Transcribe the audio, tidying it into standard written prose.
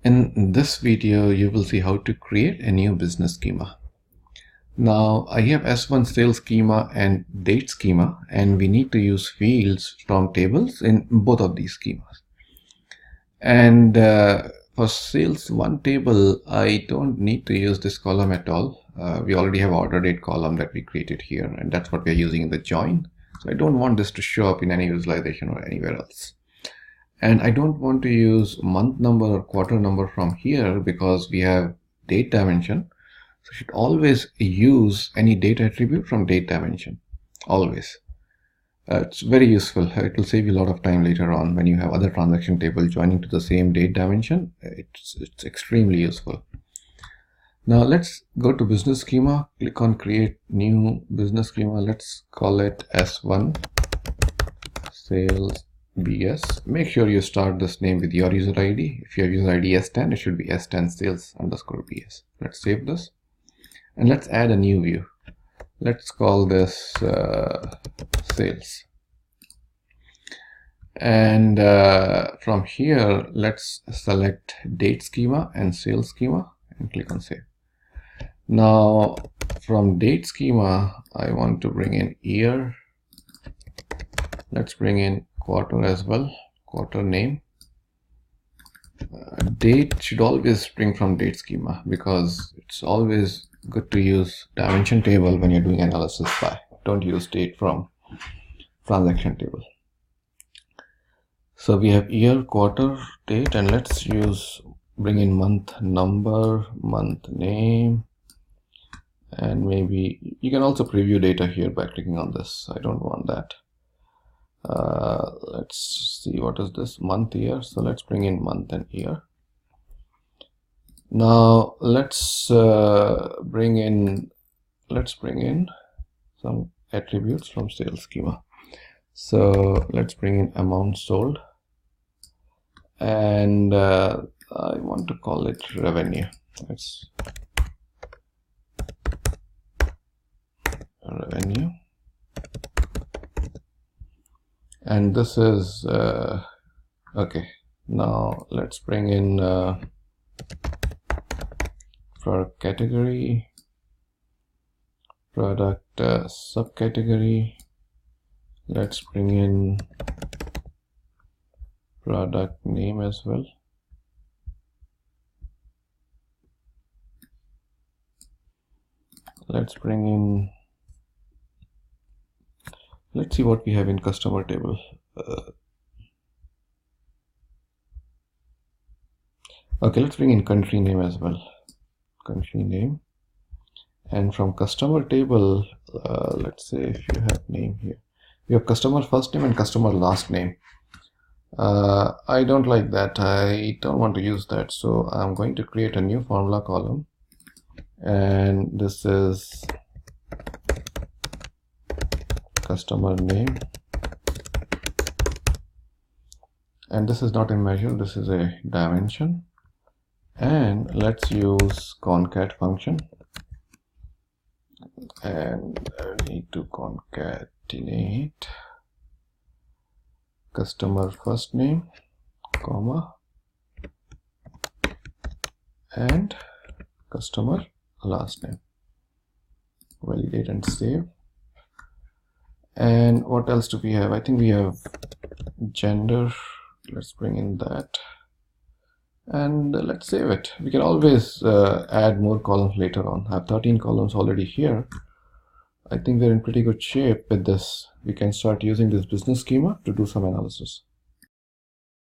In this video, you will see how to create a new business schema. Now, I have S1 sales schema and date schema, and we need to use fields from tables in both of these schemas. And for sales one table, I don't need to use this column at all. We already have order date column that we created here, and that's what we're using in the join. So I don't want this to show up in any visualization or anywhere else. And I don't want to use month number or quarter number from here because we have date dimension. So you should always use any date attribute from date dimension, always. It's very useful. It will save you a lot of time later on when you have other transaction tables joining to the same date dimension. It's extremely useful. Now let's go to business schema, click on create new business schema. Let's call it S1 sales BS. Make sure you start this name with your user ID. If your user ID is S10, it should be S10 sales underscore BS. Let's save this and let's add a new view. Let's call this sales. And from here, let's select date schema and sales schema and click on save. Now from date schema, I want to bring in year. Let's bring in quarter as well, quarter name. Date should always spring from date schema because it's always good to use dimension table when you're doing analysis by. Don't use date from transaction table. So we have year, quarter, date, and let's bring in month number, month name, and maybe you can also preview data here by clicking on this. I don't want that. Let's see, what is this, month, year. So let's bring in month and year. Now let's bring in some attributes from sales schema. So let's bring in amount sold, and I want to call it revenue. Let's revenue. And this is okay. Now let's bring in product category, product subcategory. Let's bring in product name as well. Let's bring in, let's see what we have in customer table. Okay, let's bring in country name as well. Country name. And from customer table, let's say if you have name here, you have customer first name and customer last name. I don't like that. I don't want to use that. So I'm going to create a new formula column. And this is customer name. And this is not in measure, this is a dimension. And let's use concat function. And I need to concatenate customer first name, comma, and customer last name. Validate and save. And what else do we have? I think we have gender. Let's bring in that. And let's save it. We can always add more columns later on. I have 13 columns already here. I think we're in pretty good shape with this. We can start using this business schema to do some analysis.